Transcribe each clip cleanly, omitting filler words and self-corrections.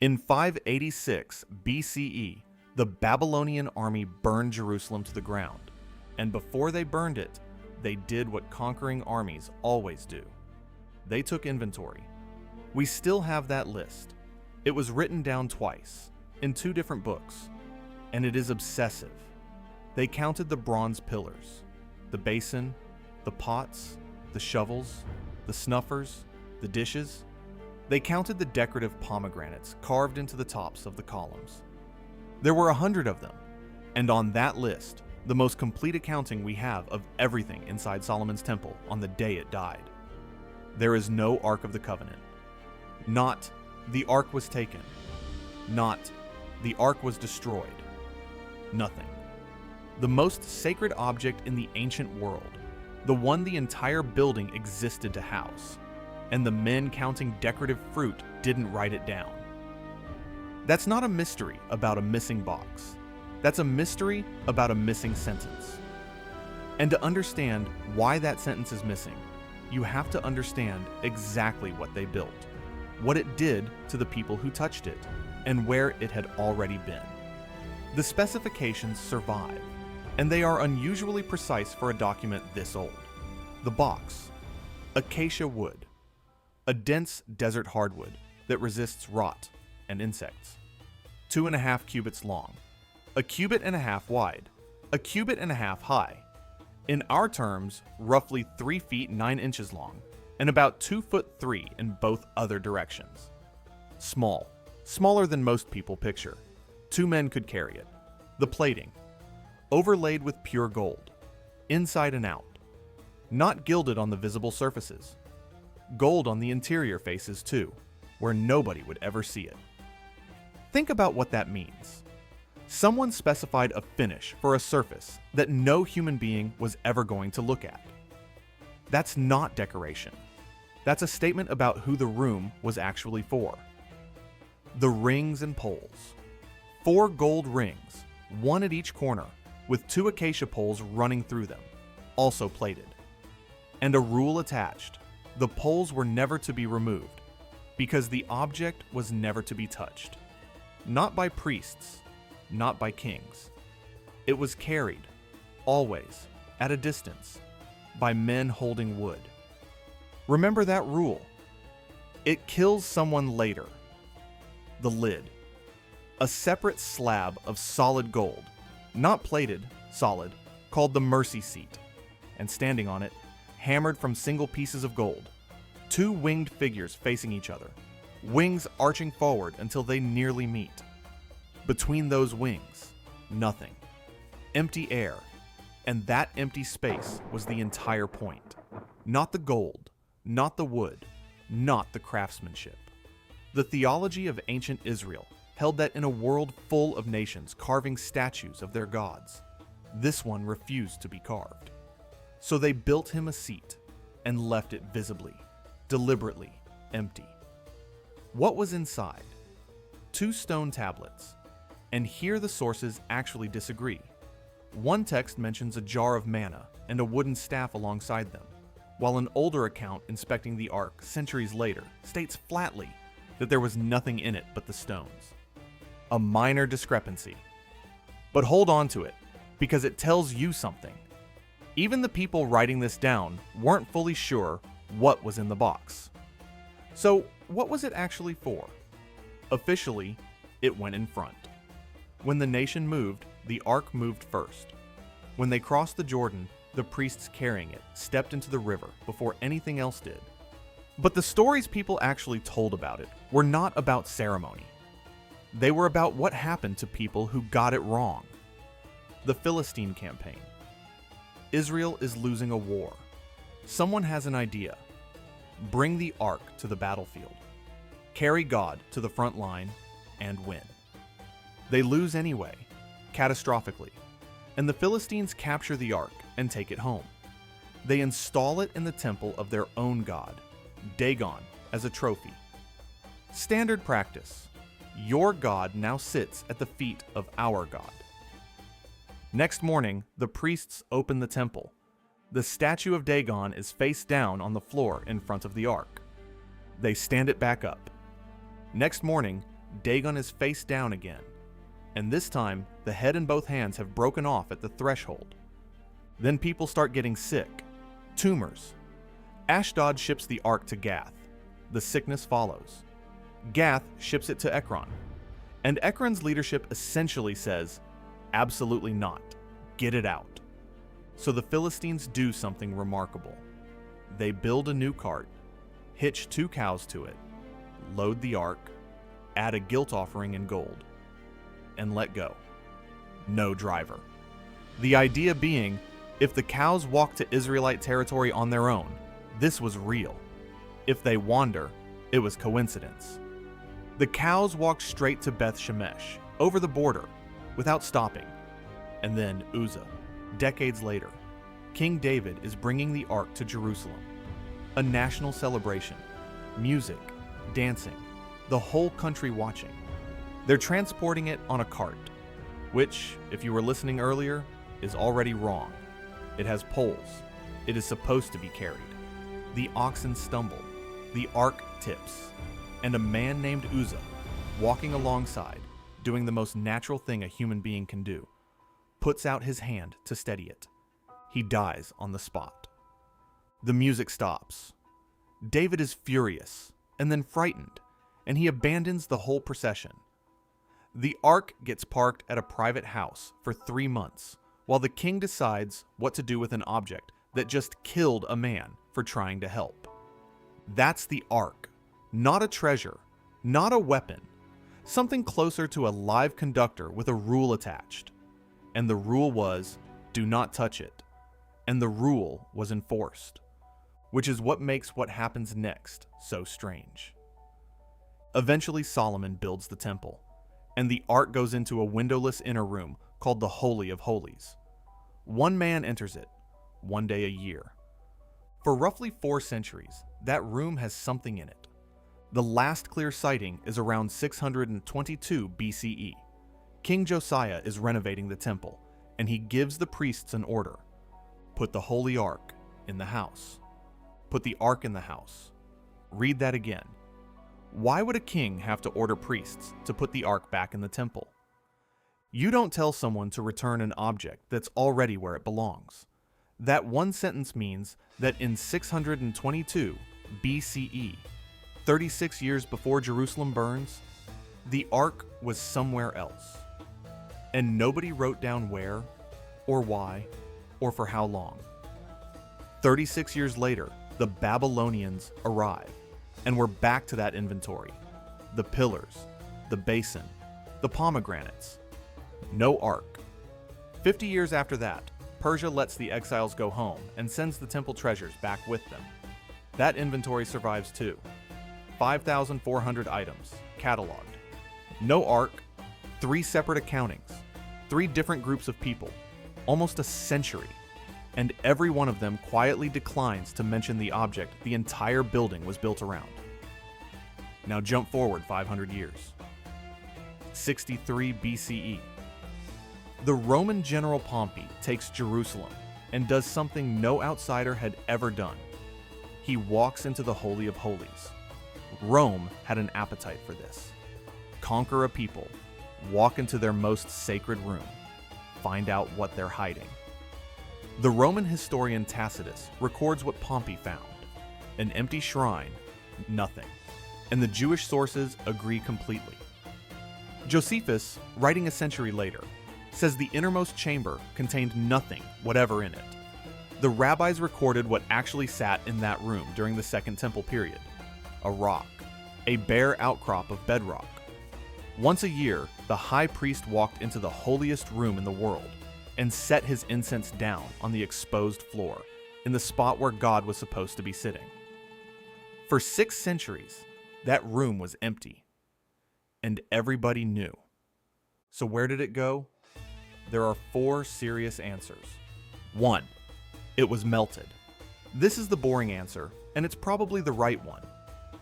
In 586 BCE, the Babylonian army burned Jerusalem to the ground, and before they burned it, they did what conquering armies always do. They took inventory. We still have that list. It was written down twice, in 2 different books, and it is obsessive. They counted the bronze pillars, the basin, the pots, the shovels, the snuffers, the dishes. They counted the decorative pomegranates carved into the tops of the columns. There were 100 of them, and on that list, the most complete accounting we have of everything inside Solomon's temple on the day it died. There is no Ark of the Covenant. Not, the Ark was taken. Not, the Ark was destroyed. Nothing. The most sacred object in the ancient world, the one the entire building existed to house, and the men counting decorative fruit didn't write it down. That's not a mystery about a missing box. That's a mystery about a missing sentence. And to understand why that sentence is missing, you have to understand exactly what they built, what it did to the people who touched it, and where it had already been. The specifications survive, and they are unusually precise for a document this old. The box: acacia wood, a dense desert hardwood that resists rot and insects. 2.5 cubits long, 1.5 cubits wide, 1.5 cubits high. In our terms, roughly 3 feet 9 inches long, and about 2'3" in both other directions. Small, smaller than most people picture. 2 men could carry it. The plating: overlaid with pure gold, inside and out. Not gilded on the visible surfaces. Gold on the interior faces too, where nobody would ever see it. Think about what that means. Someone specified a finish for a surface that no human being was ever going to look at. That's not decoration. That's a statement about who the room was actually for. The rings and poles. 4 gold rings, 1 at each corner, with 2 acacia poles running through them, also plated. And a rule attached: the poles were never to be removed, because the object was never to be touched. Not by priests, not by kings. It was carried, always, at a distance, by men holding wood. Remember that rule. It kills someone later. The lid: a separate slab of solid gold, not plated, solid, called the mercy seat, and standing on it, hammered from single pieces of gold, 2 winged figures facing each other, wings arching forward until they nearly meet. Between those wings, nothing. Empty air, and that empty space was the entire point. Not the gold, not the wood, not the craftsmanship. The theology of ancient Israel held that in a world full of nations carving statues of their gods, this one refused to be carved. So they built him a seat and left it visibly, deliberately empty. What was inside? 2 stone tablets. And here the sources actually disagree. One text mentions a jar of manna and a wooden staff alongside them, while an older account inspecting the ark centuries later states flatly that there was nothing in it but the stones. A minor discrepancy. But hold on to it, because it tells you something. Even the people writing this down weren't fully sure what was in the box. So, what was it actually for? Officially, it went in front. When the nation moved, the ark moved first. When they crossed the Jordan, the priests carrying it stepped into the river before anything else did. But the stories people actually told about it were not about ceremony. They were about what happened to people who got it wrong. The Philistine campaign. Israel is losing a war. Someone has an idea. Bring the ark to the battlefield. Carry God to the front line and win. They lose anyway, catastrophically, and the Philistines capture the ark and take it home. They install it in the temple of their own god, Dagon, as a trophy. Standard practice. Your God now sits at the feet of our God. Next morning, the priests open the temple. The statue of Dagon is face down on the floor in front of the ark. They stand it back up. Next morning, Dagon is face down again, and this time the head and both hands have broken off at the threshold. Then people start getting sick. Tumors. Ashdod ships the ark to Gath. The sickness follows. Gath ships it to Ekron. And Ekron's leadership essentially says, absolutely not. Get it out. So the Philistines do something remarkable. They build a new cart, hitch 2 cows to it, load the ark, add a guilt offering in gold, and let go. No driver. The idea being, if the cows walk to Israelite territory on their own, this was real. If they wander, it was coincidence. The cows walked straight to Beth Shemesh, over the border, without stopping. And then Uzzah. Decades later, King David is bringing the ark to Jerusalem. A national celebration. Music, dancing, the whole country watching. They're transporting it on a cart, which, if you were listening earlier, is already wrong. It has poles. It is supposed to be carried. The oxen stumble. The ark tips. And a man named Uzzah, walking alongside, doing the most natural thing a human being can do, puts out his hand to steady it. He dies on the spot. The music stops. David is furious, and then frightened, and he abandons the whole procession. The ark gets parked at a private house for 3 months, while the king decides what to do with an object that just killed a man for trying to help. That's the ark, not a treasure, not a weapon, something closer to a live conductor with a rule attached. And the rule was, do not touch it. And the rule was enforced, which is what makes what happens next so strange. Eventually Solomon builds the temple, and the ark goes into a windowless inner room called the Holy of Holies. 1 man enters it, 1 day a year. For roughly 4 centuries, that room has something in it. The last clear sighting is around 622 BCE. King Josiah is renovating the temple, and he gives the priests an order. Put the holy ark in the house. Put the ark in the house. Read that again. Why would a king have to order priests to put the ark back in the temple? You don't tell someone to return an object that's already where it belongs. That one sentence means that in 622 BCE, 36 years before Jerusalem burns, the ark was somewhere else. And nobody wrote down where, or why, or for how long. 36 years later, the Babylonians arrive, and we're back to that inventory. The pillars, the basin, the pomegranates. No ark. 50 years after that, Persia lets the exiles go home and sends the temple treasures back with them. That inventory survives too. 5,400 items, cataloged. No ark, 3 separate accountings, 3 different groups of people, almost a century, and every one of them quietly declines to mention the object the entire building was built around. Now jump forward 500 years. 63 BCE. The Roman general Pompey takes Jerusalem and does something no outsider had ever done. He walks into the Holy of Holies. Rome had an appetite for this. Conquer a people, walk into their most sacred room, find out what they're hiding. The Roman historian Tacitus records what Pompey found. An empty shrine, nothing. And the Jewish sources agree completely. Josephus, writing a century later, says the innermost chamber contained nothing whatever in it. The rabbis recorded what actually sat in that room during the Second Temple period. A rock, a bare outcrop of bedrock. Once a year, the high priest walked into the holiest room in the world and set his incense down on the exposed floor, in the spot where God was supposed to be sitting. For 6 centuries, that room was empty, and everybody knew. So where did it go? There are 4 serious answers. 1. It was melted. This is the boring answer, and it's probably the right one.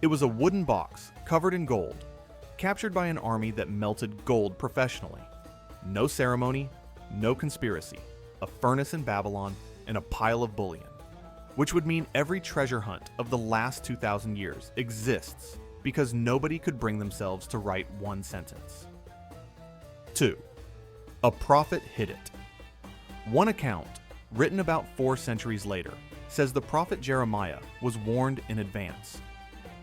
It was a wooden box covered in gold, captured by an army that melted gold professionally. No ceremony, no conspiracy, a furnace in Babylon, and a pile of bullion, which would mean every treasure hunt of the last 2,000 years exists because nobody could bring themselves to write one sentence. 2. A prophet hid it. One account, written about 4 centuries later, says the prophet Jeremiah was warned in advance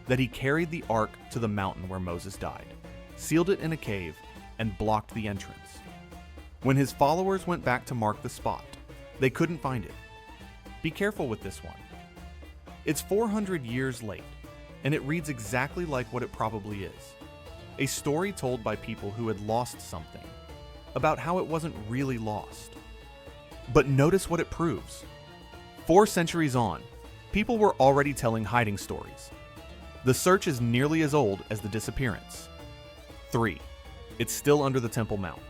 that he carried the ark to the mountain where Moses died, sealed it in a cave, and blocked the entrance. When his followers went back to mark the spot, they couldn't find it. Be careful with this one. It's 400 years late, and it reads exactly like what it probably is. A story told by people who had lost something, about how it wasn't really lost. But notice what it proves. 4 centuries on, people were already telling hiding stories. The search is nearly as old as the disappearance. 3. It's still under the Temple Mount.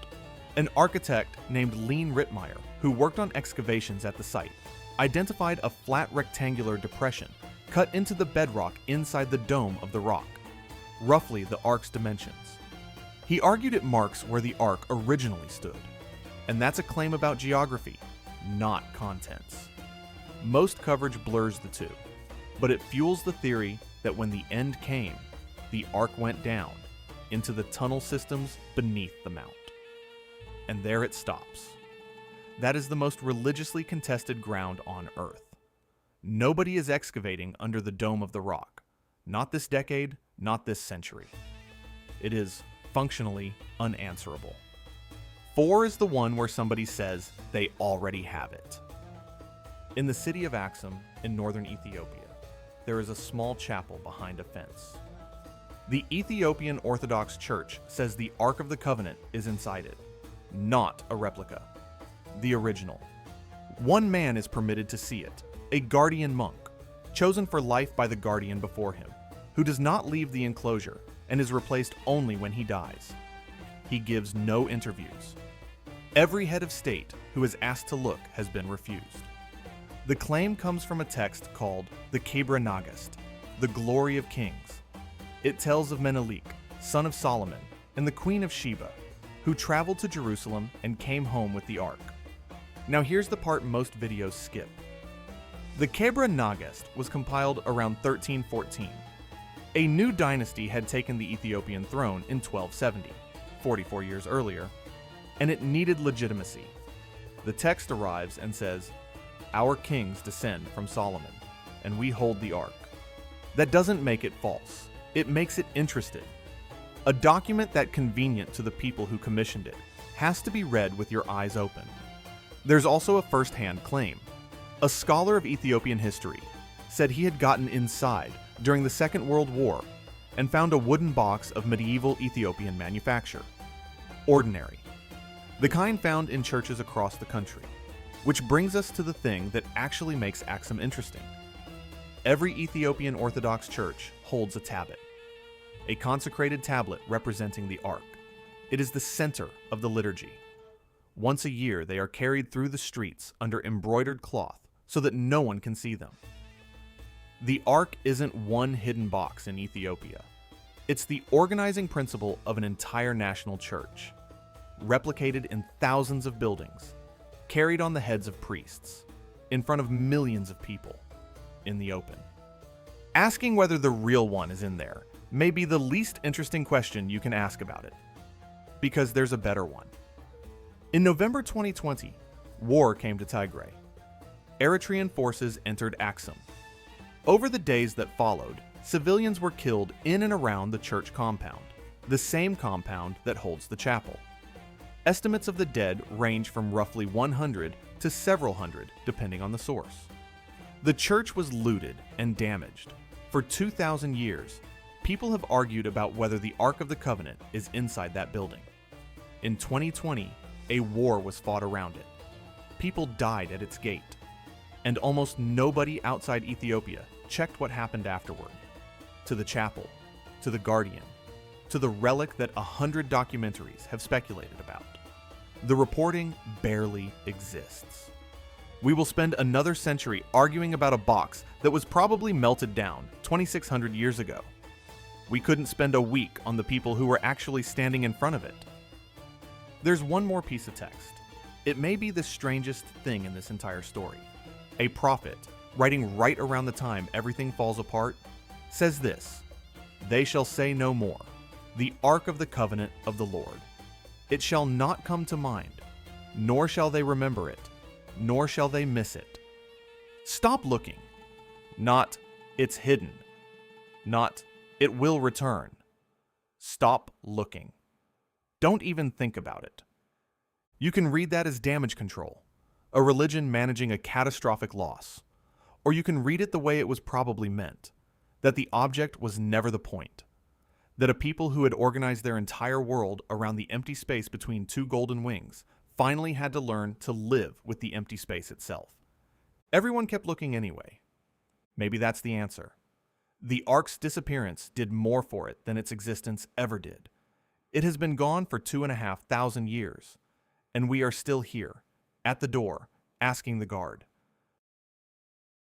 An architect named Lean Rittmeyer, who worked on excavations at the site, identified a flat rectangular depression cut into the bedrock inside the dome of the rock, roughly the ark's dimensions. He argued it marks where the ark originally stood, and that's a claim about geography, not contents. Most coverage blurs the two, but it fuels the theory that when the end came, the ark went down into the tunnel systems beneath the mount. And there it stops. That is the most religiously contested ground on Earth. Nobody is excavating under the dome of the rock. Not this decade, not this century. It is functionally unanswerable. 4 is the one where somebody says they already have it. In the city of Axum in northern Ethiopia, there is a small chapel behind a fence. The Ethiopian Orthodox Church says the Ark of the Covenant is inside it, not a replica, the original. One man is permitted to see it, a guardian monk, chosen for life by the guardian before him, who does not leave the enclosure and is replaced only when he dies. He gives no interviews. Every head of state who is asked to look has been refused. The claim comes from a text called the Kebra Nagast, the Glory of Kings. It tells of Menelik, son of Solomon, and the Queen of Sheba, who traveled to Jerusalem and came home with the ark. Now here's the part most videos skip. The Kebra Nagast was compiled around 1314. A new dynasty had taken the Ethiopian throne in 1270, 44 years earlier, and it needed legitimacy. The text arrives and says, "Our kings descend from Solomon, and we hold the ark." That doesn't make it false. It makes it interesting. A document that convenient to the people who commissioned it has to be read with your eyes open. There's also a first-hand claim. A scholar of Ethiopian history said he had gotten inside during the Second World War and found a wooden box of medieval Ethiopian manufacture. Ordinary. The kind found in churches across the country. Which brings us to the thing that actually makes Axum interesting. Every Ethiopian Orthodox church holds a tablet, a consecrated tablet representing the ark. It is the center of the liturgy. Once a year, they are carried through the streets under embroidered cloth so that no one can see them. The ark isn't one hidden box in Ethiopia. It's the organizing principle of an entire national church, replicated in thousands of buildings, carried on the heads of priests, in front of millions of people, in the open. Asking whether the real one is in there may be the least interesting question you can ask about it, because there's a better one. In November 2020, war came to Tigray. Eritrean forces entered Axum. Over the days that followed, civilians were killed in and around the church compound, the same compound that holds the chapel. Estimates of the dead range from roughly 100 to several hundred, depending on the source. The church was looted and damaged. For 2,000 years, people have argued about whether the Ark of the Covenant is inside that building. In 2020, a war was fought around it. People died at its gate, and almost nobody outside Ethiopia checked what happened afterward. To the chapel, to the guardian, to the relic that 100 documentaries have speculated about. The reporting barely exists. We will spend another century arguing about a box that was probably melted down 2,600 years ago. We couldn't spend a week on the people who were actually standing in front of it. There's one more piece of text. It may be the strangest thing in this entire story. A prophet, writing right around the time everything falls apart, says this: They shall say no more, the ark of the covenant of the Lord. It shall not come to mind, nor shall they remember it, nor shall they miss it. Stop looking. Not, it's hidden. Not, it will return. Stop looking. Don't even think about it. You can read that as damage control, a religion managing a catastrophic loss. Or you can read it the way it was probably meant, that the object was never the point, that a people who had organized their entire world around the empty space between two golden wings finally had to learn to live with the empty space itself. Everyone kept looking anyway. Maybe that's the answer. The ark's disappearance did more for it than its existence ever did. It has been gone for 2,500 years, and we are still here, at the door, asking the guard,